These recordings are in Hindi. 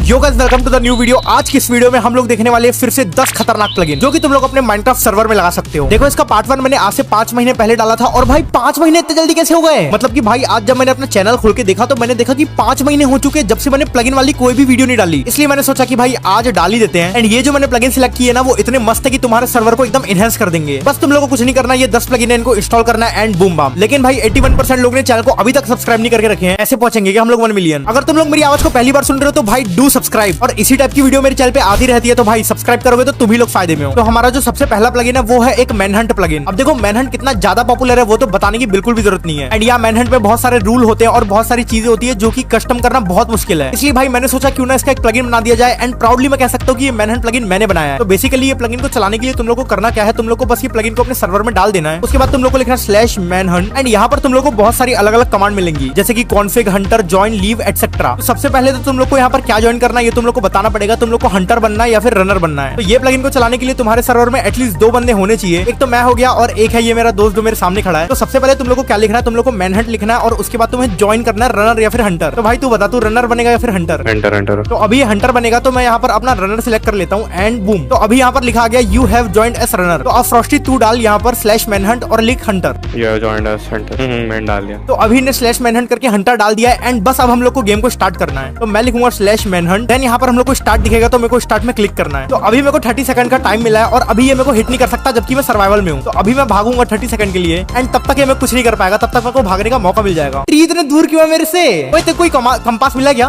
Yo guys welcome to the new video. आज की इस वीडियो में हम लोग देखने वाले फिर से 10 खतरनाक प्लगइन जो कि तुम लोग अपने माइनक्राफ्ट सर्वर में लगा सकते हो। देखो इसका पार्ट 1 मैंने आज से 5 महीने पहले डाला था और भाई 5 महीने इतने जल्दी कैसे हो गए। मतलब कि भाई आज जब मैंने अपना चैनल खोल के देखा तो मैंने देखा कि 5 महीने हो चुके जब से मैंने प्लगइन वाली कोई भी वीडियो नहीं डाली। इसलिए मैंने सोचा कि भाई आज डाल ही देते हैं। एंड ये जो मैंने प्लगइन सिलेक्ट किए ना वो इतने मस्त है कि तुम्हारे सर्वर को एकदम इनहेंस कर देंगे। बस तुम लोगों को कुछ नहीं करना, ये 10 प्लगइन है इनको इंस्टॉल करना है एंड बूम बाम। लेकिन भाई 81% लोग ने चैनल को अभी तक सब्सक्राइब नहीं करके रखे हैं। ऐसे पहुंचेंगे कि हम लोग 1 मिलियन। अगर तुम लोग मेरी आवाज को पहली बार सुन रहे हो तो भाई डू सब्सक्राइब, और इसी टाइप की वीडियो मेरे चैनल पे आती रहती है तो भाई सब्सक्राइब करोगे तो तुम ही लोग फायदे में हो। तो हमारा जो सबसे पहला प्लगइन है वो है एक मैनहंट प्लगइन। अब देखो मैनहंट कितना ज्यादा पॉपुलर है वो तो बताने की बिल्कुल भी जरूरत नहीं है। एंड यहाँ मैनहंट में बहुत सारे रूल होते हैं और बहुत सारी चीजें होती है जो कि कस्टम करना बहुत मुश्किल है। इसलिए भाई मैंने सोचा क्यों ना इसका एक प्लगइन बना दिया जाए। एंड प्राउडली मैं कह सकता हूँ कि ये मैनहंट प्लगइन मैंने बनाया है। तो बेसिकली ये प्लगइन को चलाने के लिए तुम लोग को करना क्या है, तुम लोग को बस ये प्लगइन को अपने सर्वर में डाल देना है। उसके बाद तुम लोग को लिखना /manhunt एंड यहाँ पर तुम लोग को बहुत सारी अलग अलग कमांड मिलेंगी जैसे कि config, Hunter, join, leave etcetera. तो सबसे पहले तो तुम लोग को यहाँ पर क्या ज्वाइन करना है ये तुम लोग को बताना पड़ेगा। तुम लोग को हंटर बनना है या फिर रनर बनना है। तो ये प्लगइन को चलाने के लिए तुम्हारे सर्वर में एटलीस्ट 2 बंदे होने चाहिए। एक तो मैं हो गया और एक है ये मेरा दोस्त जो मेरे सामने खड़ा है। तो सबसे पहले तुम लोग को क्या लिखना है, तुम लोग को मैनहंट लिखना है और उसके बाद तुम्हें ज्वाइन करना है रनर या फिर हंटर। तो भाई तू बता, तू रनर बनेगा या फिर हंटर? हंटर। तो अभी हंटर बनेगा तो मैं यहाँ पर अपना रनर सिलेक्ट कर लेता हूँ एंड बूम। तो अभी यहाँ पर लिखा गया you have joined S runner. तो अब फ्रॉस्टी तू डाल यहाँ पर /manhunt और लिख हंटर। मैंने डाल दिया। तो अभी ने /manhunt करके हंटर डाल दिया है एंड बस अब हम लोग को गेम को स्टार्ट करना है। तो मैं लिखूंगा /manhunt, देन यहाँ पर हम लोग को स्टार्ट दिखेगा तो मेरे को स्टार्ट में क्लिक करना है। तो अभी मेरे को 30 सेकंड का टाइम मिला है और अभी ये मेरे को हिट नहीं कर सकता जबकि मैं सर्वाइवल में हूँ। तो अभी मैं भागूंगा 30 सेकंड के लिए एंड तब तक ये मैं कुछ नहीं कर पाएगा, तब तक मेरे को भागने का मौका मिल जाएगा। तो इतने दूर क्यों है मेरे से? कोई कंपास मिला क्या?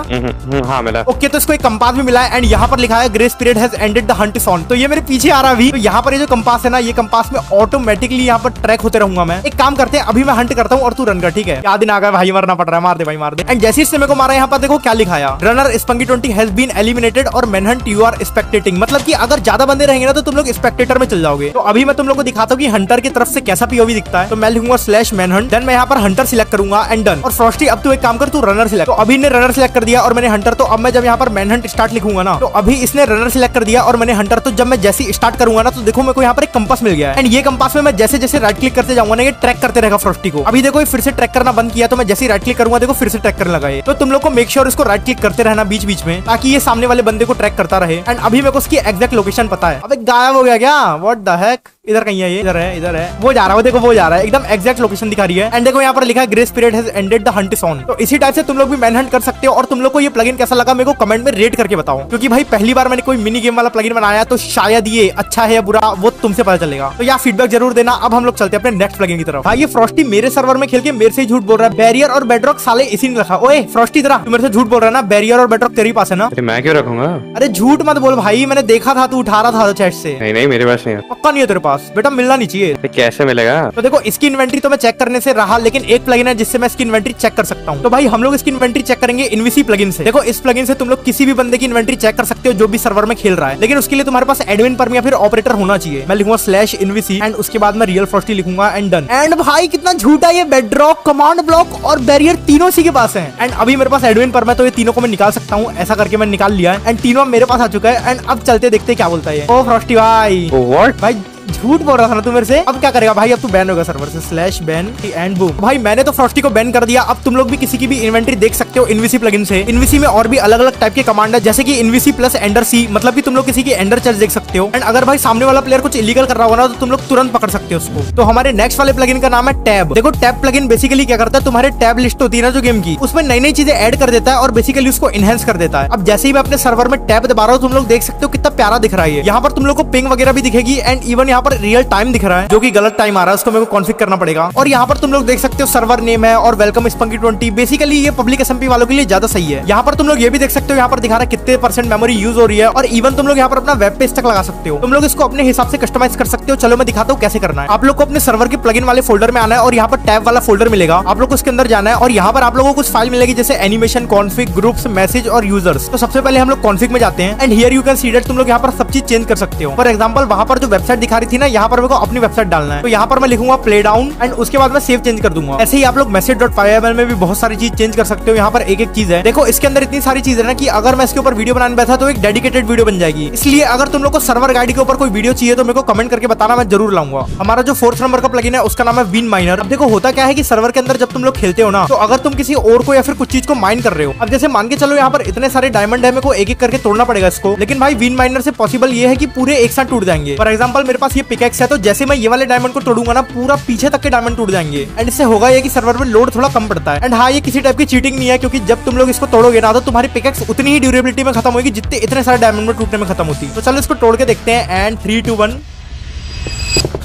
हाँ मिला। ओके तो इसको एक कंपास भी मिला है एंड यहाँ पर लिखा है grace period has ended the Hunt is on. तो ये मेरे पीछे आ रहा है अभी। तो यहाँ पर ये जो कंपास है ना, ये कंपास में ऑटोमेटिकली यहाँ पर ट्रैक होते रहूंगा मैं। एक काम करते हैं, अभी मैं हंट करता हूँ और तू रन कर, ठीक है? क्या दिन आ गया भाई, मरना पड़ रहा है, मार दे भाई मार दे। एंड जैसे इसने मेरे को मारा यहाँ पर देखो क्या लिखाया, runner Spunky20 has been eliminated और मैनहंट यू आर स्पेक्टेटिंग। मतलब कि अगर ज्यादा बंदे रहेंगे ना तो तुम लोग स्पेक्टेटर में चल जाओगे। तो अभी मैं तुम लोग को दिखाता हूँ कि हंटर की तरफ से कैसा पीओवी दिखता है। तो मैं लिखूंगा /manhunt, देन मैं यहाँ पर हंटर सिलेक्ट करूंगा एंड डन। और फ्रॉस्टी अब तू एक काम कर, तू रनर सिलेक्ट। तो अभी ने रनर सिलेक्ट कर दिया और मैंने हंटर। तो अब मैं जब यहाँ पर मैनहंट स्टार्ट लिखूंगा ना तो अभी इसने रनर सिलेक्ट कर दिया और मैंने हंटर। तो जब मैं जैसे स्टार्ट करूंगा ना तो देखो मेरे को यहाँ पर एक कंपास मिल गया है एंड ये कंपास में मैं जैसे जैसे राइट क्लिक करते जाऊंगा ना ये ट्रैक करते रहेगा फ्रॉस्टी को। अभी देखो फिर से ट्रैक करना बंद किया तो मैं जैसे राइट क्लिक करूंगा देखो फिर से ट्रैक करने लगा है। तो तुम लोग को मेक श्योर इसको राइट क्लिक करते रहना बीच बीच में ताकि ये सामने वाले बंदे को ट्रैक करता रहे। एंड अभी मेरे को उसकी एग्जैक्ट लोकेशन पता है। अबे गायब हो गया क्या? What the heck? इधर कहीं है ये, इधर है, इधर है, वो जा रहा है, देखो वो जा रहा है, एकदम एग्जैक्ट लोकेशन दिखा रही है। एंड देखो यहाँ पर लिखा है grace period has ended the Hunt is on. तो इसी टाइप से तुम लोग भी मैनहंट कर सकते हो। और तुम लोग को ये प्लगइन कैसा लगा मेरे को कमेंट में रेट करके बताओ, क्योंकि भाई पहली बार मैंने कोई मिनी गेम वाला प्लगइन बनाया तो शायद ये अच्छा है या बुरा वो तुमसे पता चलेगा। तो यार फीडबैक जरूर देना। अब हम लोग चलते हैं अपने नेक्स्ट प्लगइन की तरफ। भाई ये फ्रॉस्टी मेरे सर्वर में खेल के मेरे से ही झूठ बोल रहा है। बैरियर और बेडरॉक साले इसी ने रखा। ओए फ्रॉस्टी जरा, तू मेरे से झूठ बोल रहा है ना? बैरियर और बेडरॉक तेरे पास है ना? मैं क्यों रखूंगा? अरे झूठ मत बोल भाई, मैंने देखा था तू उठा रहा था चैट से। नहीं मेरे पास नहीं है। पक्का नहीं है तेरे पास? बेटा मिलना नहीं चाहिए। कैसे मिलेगा? तो देखो इसकी इन्वेंटरी तो मैं चेक करने से रहा, लेकिन एक प्लगइन है जिससे मैं इसकी इन्वेंटरी चेक कर सकता हूँ। तो भाई हम लोग इसकी इन्वेंटरी चेक करेंगे इनवीसी प्लगइन से। देखो इस प्लगइन से तुम लोग किसी भी बंदे की इन्वेंटरी चेक कर सकते हो जो भी सर्वर में खेल रहा है, लेकिन उसके लिए तुम्हारे पास एडमिन पर या फिर ऑपरेटर होना चाहिए। मैं लिखूंगा /invc एंड उसके बाद मैं रियल फ्रॉस्टी लिखूंगा एंड डन। एंड भाई कितना झूठा ये बेडरॉक, कमांड ब्लॉक और बैरियर तीनों इसी के पास है। एंड अभी मेरे पास एडमिन पर मैं तो ये तीनों को मैं निकाल सकता हूँ। ऐसा करके मैं निकाल लिया है एंड तीनों मेरे पास आ चुका है। एंड अब चलते देखते क्या बोलता है। ओ फ्रॉस्टी भाई, व्हाट भाई झूठ बोल रहा था ना तू मेरे से। अब क्या करेगा भाई? अब तू बैन होगा सर्वर से। /ban and boom. भाई मैंने तो फ्रॉस्टी को बैन कर दिया। अब तुम लोग भी किसी की भी इन्वेंटरी देख सकते हो इनवीसी प्लगइन से। इनवीसी में और भी अलग अलग टाइप के कमांड है जैसे कि इनवीसी प्लस एंडर सी, मतलब कि तुम लोग किसी की एंडर चर्च देख सकते हो। एंड अगर भाई सामने वाला प्लेयर कुछ इलीगल कर रहा होगा ना तो तुम लोग तुरंत पकड़ सकते हो उसको। तो हमारे नेक्स्ट वाले प्लगइन का नाम है टैब। देखो टैब प्लगइन बेसिकली क्या करता है, तुम्हारे टैब लिस्ट होती है ना जो गेम की, उसमें नई नई चीजें ऐड कर देता है और बेसिकली उसको इनहेंस कर देता है। अब जैसे ही मैं अपने सर्वर में टैब दबा रहा हूँ तुम लोग देख सकते हो कितना प्यारा दिख रहा है। यहाँ पर तुम लोग को पिंग वगैरह भी दिखेगी एंड इवन यहाँ पर रियल टाइम दिख रहा है जो कि गलत टाइम आ रहा है, उसको मेरे को कॉन्फिग करना पड़ेगा। और यहाँ पर तुम लोग देख सकते हो सर्वर नेम है और वेलकम Spunky20। बेसिकली ये पब्लिक एसएमपी वालों के लिए ज्यादा सही है। यहाँ पर तुम लोग ये भी देख सकते हो, यहाँ पर दिखा रहा है कितने % मेमोरी यूज हो रही है और इवन तुम लोग यहाँ पर अपना वेब पेज तक लगा सकते हो। तुम लोग इसको अपने हिसाब से कस्टमाइज कर सकते हो। चलो मैं दिखाता हूँ कैसे करना है। आप लोग को अपने सर्वर के प्लगइन वाले फोल्डर में आना है और यहाँ पर टैब वाला फोल्डर मिलेगा, आप लोग को उसके अंदर जाना है और यहाँ पर आप लोगों को कुछ फाइल मिलेगी जैसे एनिमेशन, कॉन्फिग, ग्रुप्स, मैसेज और यूजर्स। तो सबसे पहले हम लोग कॉन्फिग में जाते हैं and here you can see that तुम लोग यहाँ पर सब चीज चेंज कर सकते हो। फॉर एग्जांपल वहां पर जो वेबसाइट दिखा रही रही थी ना, यहाँ पर मेरे को अपनी वेबसाइट डालना है। तो यहाँ पर मैं लिखूंगा प्ले डाउन एंड उसके बाद मैं सेव चेंज कर दूंगा। ऐसे ही आप लोग message.pyml में भी बहुत सारी चीज चेंज कर सकते हो। यहाँ पर एक एक चीज है, देखो इसके अंदर इतनी सारी चीज है ना कि अगर मैं इसके ऊपर वीडियो बनाने बैठा तो एक डेडिकेटेड वीडियो बन जाएगी। इसलिए अगर तुम लोग को सर्वर गाइड के ऊपर कोई वीडियो चाहिए तो मेरे को कमेंट करके बताना, मैं जरूर लाऊंगा। हमारा जो 4th नंबर का प्लगइन है उसका नाम है विन माइनर। अब देखो होता क्या है कि सर्वर के अंदर जब तुम लोग खेलते हो ना, तो अगर तुम किसी और को या फिर कुछ चीज को माइन कर रहे हो, अब जैसे मान के चलो यहाँ पर इतने सारे डायमंड है, मेरे को एक एक करके तोड़ना पड़ेगा इसको। लेकिन भाई विन माइनर से पॉसिबल ये है कि पूरे एक साथ टूट जाएंगे। फॉर एग्जांपल मेरे पास ये पिकैक्स है, तो जैसे मैं ये वाले डायमंड को तोड़ूंगा ना, पूरा पीछे तक के डायमंड टूट जाएंगे। एंड इससे होगा ये कि सर्वर में लोड थोड़ा कम पड़ता है। एंड हाँ, ये किसी टाइप की चीटिंग नहीं है, क्योंकि जब तुम लोग इसको तोड़ोगे ना, तो तुम्हारी पिकैक्स उतनी ही ड्यूरेबिलिटी में खत्म होगी जितने इतने सारे डायमंड में टूटने में खत्म होती। तो चलो इसको तोड़ के देखते हैं। And 3 2 1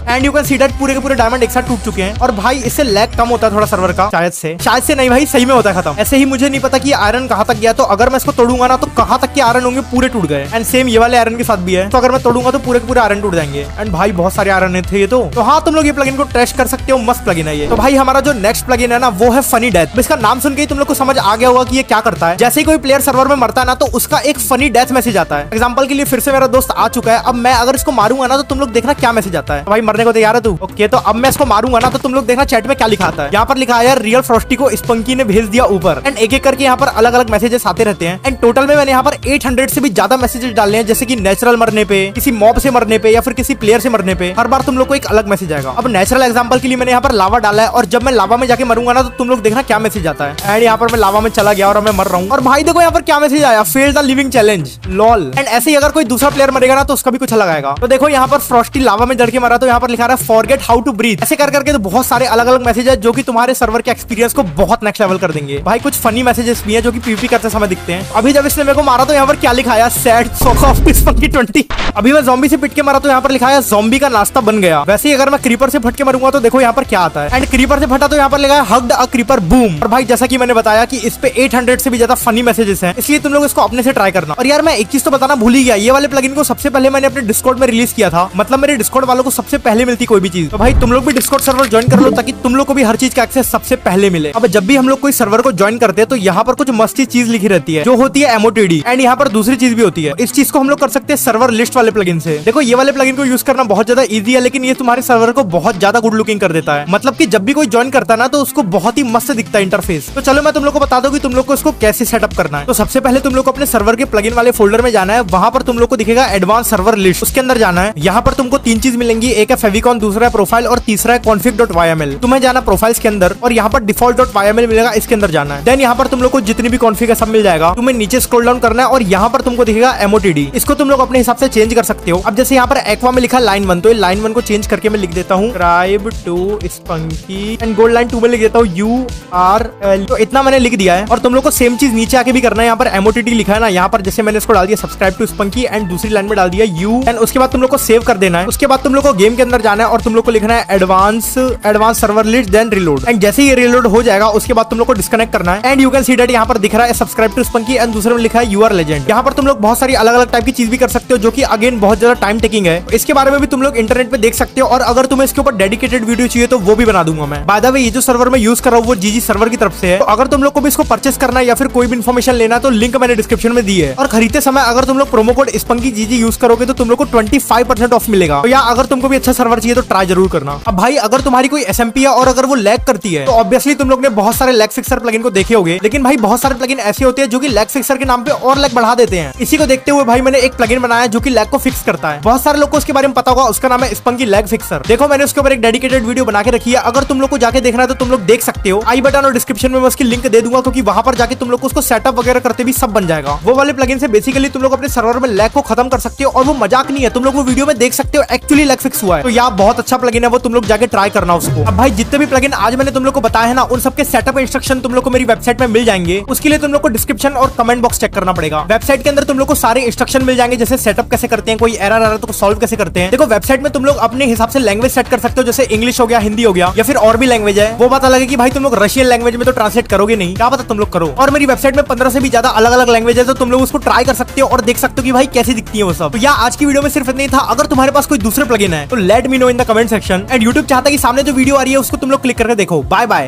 and you can see that पूरे के पूरे डायमंड एक साथ टूट चुके हैं। और भाई इससे लैग कम होता है थोड़ा सर्वर का, शायद से नहीं भाई, सही में होता है खत्म। ऐसे ही मुझे नहीं पता कि आयरन कहाँ तक गया, तो अगर मैं इसको तोड़ूंगा ना तो कहाँ तक के आयरन होंगे, पूरे टूट गए। एंड सेम ये वाले आयरन के साथ भी है, तो अगर मैं तोड़ूंगा तो पूरे के पूरे आयरन टूट जाएंगे। एंड भाई बहुत सारे आयरन थे ये तो हाँ, तुम लोग ये प्लगइन को टेस्ट कर सकते हो, मस्त प्लगइन है ये। तो भाई हमारा जो नेक्स्ट प्लगइन है ना, वो है फनी डेथ। इसका नाम सुन के ही तुम लोग को समझ आ गया होगा कि ये क्या करता है। जैसे ही कोई प्लेयर सर्वर में मरता है ना, तो उसका एक फनी डेथ मैसेज आता है। एग्जाम्पल के लिए फिर से मेरा दोस्त आ चुका है। अब मैं अगर इसको मारूंगा ना, तो तुम लोग देखना क्या मैसेज आता है। भाई मरने को तैयार है तू? ओके, तो अब मैं इसको मारूंगा ना, तो तुम लोग देखना चैट में क्या लिखा आता है। यहाँ पर लिखा है रियल फ्रॉस्टी को स्पंकी ने भेज दिया ऊपर। एंड एक एक करके यहाँ पर अलग अलग मैसेजेस आते रहते हैं। एंड टोटल में मैंने यहाँ पर 800 से भी ज्यादा मैसेजेस डाले हैं, जैसे कि नेचुरल मरने पे, किसी मॉब से मरने पे, या फिर किसी प्लेयर से मरने पे। हर बार तुम लोग को एक अलग मैसेज आएगा। अब नेचुरल एग्जांपल के लिए मैंने यहाँ पर लावा डाला है, और जब मैं लावा में जाके मरूंगा ना, तो तुम लोग देखना क्या मैसेज आता है। एंड यहाँ पर मैं लावा में चला गया और मैं मर रहा हूँ, और भाई देखो यहाँ पर क्या मैसेज आया, fail the living challenge lol. And ऐसे ही अगर कोई दूसरा प्लेयर मरेगा ना, तो उसका भी कुछ अलग आएगा। तो देखो यहाँ पर फ्रॉस्टी लावा में जड़ के मरा, तो यहाँ पर लिखा रहा है फॉरगेट हाउ टू ब्रीथ। ऐसे कर करके तो बहुत सारे अलग अलग मैसेज है, जो कि तुम्हारे सर्वर के एक्सपीरियंस को बहुत नेक्स्ट लेवल कर देंगे। भाई कुछ फनी मैसेजेस भी है जो कि पीवीपी करते समय दिखते हैं। अभी जब इसने मेरे को मारा, तो यहाँ पर क्या लिखा है, सैड सॉक ऑफ स्पंकी 20। अभी मैं ज़ॉम्बी से पिट के मारा, तो यहाँ पर लिखा है ज़ॉम्बी का नाश्ता बन गया। वैसे ही अगर मैं क्रीपर से फट के मरूंगा, तो देखो यहाँ पर क्या आता है। एंड क्रीपर से फटा, तो यहाँ पर लिखा है हग्ड अ क्रीपर बूम। और भाई जैसा कि मैंने बताया कि इस पे 800 से भी ज्यादा फनी मैसेजेस हैं, इसलिए तुम लोग इसको अपने से ट्राई करना। और यार मैं एक चीज तो बताना भूल ही गया, ये वाले प्लगइन को सबसे पहले मैंने अपने डिस्कॉर्ड में रिलीज किया था। मतलब मेरे डिस्कॉर्ड वालों को सबसे पहले मिलती कोई भी चीज। तो भाई तुम लोग भी डिस्कॉर्ड सर्वर ज्वाइन कर लो, ताकि तुम लोग को भी हर चीज का एक्सेस सबसे पहले मिले। अब जब भी हम लोग कोई सर्वर को ज्वाइन करते हैं, तो यहाँ पर कुछ मस्ती चीज लिखी रहती है, जो होती है एमओटीडी। एंड यहाँ पर दूसरी चीज भी होती है। इस चीज को हम लोग कर सकते हैं सर्वर लिस्ट वाले प्लगइन से। देखो ये वाले प्लगइन को यूज करना बहुत ज्यादा इजी है, लेकिन ये तुम्हारे सर्वर को बहुत ज्यादा गुड लुकिंग कर देता है। मतलब कि जब भी कोई ज्वाइन करता है ना, तो उसको बहुत ही मस्त दिखता है इंटरफेस। तो चलो मैं तुम लोग को बता दूं कि तुम लोग को इसको कैसे सेटअप करना है। तो सबसे पहले तुम लोग को अपने सर्वर के प्लगइन वाले फोल्डर में जाना है। वहां पर तुम लोग को दिखेगा एडवांस सर्वर लिस्ट, उसके अंदर जाना है। यहाँ पर तुमको 3 चीज मिलेंगी, एक है फेविकॉन, दूसरा है प्रोफाइल, और तीसरा है config.yml। तुम्हें जाना प्रोफाइल्स के अंदर, और यहाँ पर default.yml मिलेगा, इसके अंदर जाना है। देन यहाँ पर तुम लोग को जितनी भी कॉन्फ़िग है सब मिल जाएगा। तुम्हें नीचे स्क्रॉल डाउन करना है, और यहाँ पर तुमको दिखेगा MOTD। इसको तुम लोग अपने हिसाब से चेंज कर सकते हो। अब जैसे यहाँ पर एक्वा में लिखा लाइन 1, तो लाइन 1 को चेंज करके मैं लिख देता हूँ subscribe to Spunky. And gold line 2 में लिख देता हूँ URL। तो इतना मैंने लिख दिया है। और तुम लोग को सेम चीज नीचे आके भी करना है। यहाँ पर MOTD लिखा है ना, यहाँ पर जैसे मैंने इसको डाल दिया सब्सक्राइब टू स्पंकी, एंड दूसरी लाइन में डाल दिया U। एंड उसके बाद तुम लोग को सेव कर देना है। उसके बाद तुम लोग को गेम के अंदर जाना है, और तुम लोग को लिखना है advance server list, then reload. And जैसे ही रिलोड हो जाएगा, उसके बाद तुम लोग को डिस्कनेक्ट करना है। And you can see that यहाँ पर दिख रहा है सब्सक्राइब टू स्पंकी, एंड दूसरे में लिखा है यूआर लेजेंड। यहाँ पर तुम लोग बहुत सारी अलग अलग टाइप की चीज भी कर सकते हो, जो कि अगेन बहुत ज्यादा टाइम टेकिंग है। इसके बारे में भी तुम लोग इंटरनेट पे देख सकते हो। और अगर तुम्हें इसके ऊपर डेडिकेटेड वीडियो चाहिए, तो वो भी बना दूंगा मैं। बाय द वे ये जो सर्वर में यूज कर रहा हूँ, वो जीजी सर्वर की तरफ से है। तो अगर तुम लोग को भी इसको परचेस करना है, या फिर कोई भी इन्फॉर्मेशन लेना है, तो लिंक मैंने डिस्क्रिप्शन में दी है। और खरीदते समय अगर तुम लोग प्रोमो कोड स्पंकी जीजी यूज करोगे, तो तुम लोग को 25% ऑफ मिलेगा। तो या अगर तुमको भी अच्छा सर्वर चाहिए, तो ट्राई जरूर करना। अब भाई अगर तुम्हारी कोई SMP है, और अगर वो लैग करती है, तो ऑब्वियसली तुम लोग ने बहुत सारे लैग फिक्सर प्लगइन को देखे होंगे। लेकिन भाई बहुत सारे प्लगइन ऐसे होते हैं जो कि लैग फिक्सर के नाम पे और लैग बढ़ा देते हैं। इसी को देखते हुए भाई मैंने एक प्लगइन बनाया जो कि लैग को फिक्स करता है। बहुत सारे लोग को उसके बारे में पता होगा, उसका नाम है स्पंकी लैग फिक्सर। देखो मैंने उसके ऊपर एक डेडिकेटेड वीडियो बना के रखी है। अगर तुम लोग को जाके देखना है, तो तुम लोग देख सकते हो। आई बटन और डिस्क्रिप्शन में मैं उसकी लिंक दे दूंगा, क्योंकि वहां पर जाके तुम लोग को उसको सेटअप वगैरह करते भी सब बन जाएगा। वो वाले प्लगइन से बेसिकली तुम लोग अपने सर्वर में लैग को खत्म कर सकते हो। और वो मजाक नहीं है, तुम लोग वो वीडियो में देख सकते हो, एक्चुअली लैग फिक्स हुआ है। तो यार बहुत अच्छा प्लगइन है वो, तुम लोग जाके ट्राई करना उसको। अब भाई जितने भी प्लगइन आज मैंने तुम लोग को बताया है ना, उन सबके सेटअप इंस्ट्रक्शन तुम लोग को मेरी वेबसाइट में मिल जाएंगे। उसके लिए तुम लोग को डिस्क्रिप्शन और कमेंट बॉक्स चेक करना पड़ेगा। वेबसाइट के अंदर तुम लोग को सारे इंस्ट्रक्शन मिल जाएंगे, जैसे सेटअप कैसे करते हैं, कोई एरर आ रहा है तो सॉल्व कैसे करते हैं। देखो वेबसाइट में तुम लोग अपने हिसाब से लैंग्वेज सेट कर सकते हो, जैसे इंग्लिश हो गया, हिंदी हो गया, या फिर और भी लैंग्वेज है। वो बात अलग है कि भाई तुम लोग रशियन लैंग्वेज में तो ट्रांसलेट करोगे नहीं, क्या पता तुम लोग करो। और मेरी वेबसाइट में 15 से भी ज्यादा अलग अलग लैंग्वेज है, तो तुम लोग उसको ट्राई कर सकते हो और देख सकते हो कि भाई कैसी दिखती है वो सब। तो या आज की वीडियो में सिर्फ इतना ही था। अगर तुम्हारे पास कोई दूसरे प्लगइन है, तो let me know in the comment section. And YouTube चाहता है कि सामने जो वीडियो आ रही है उसको तुम लोग क्लिक करके देखो। Bye bye.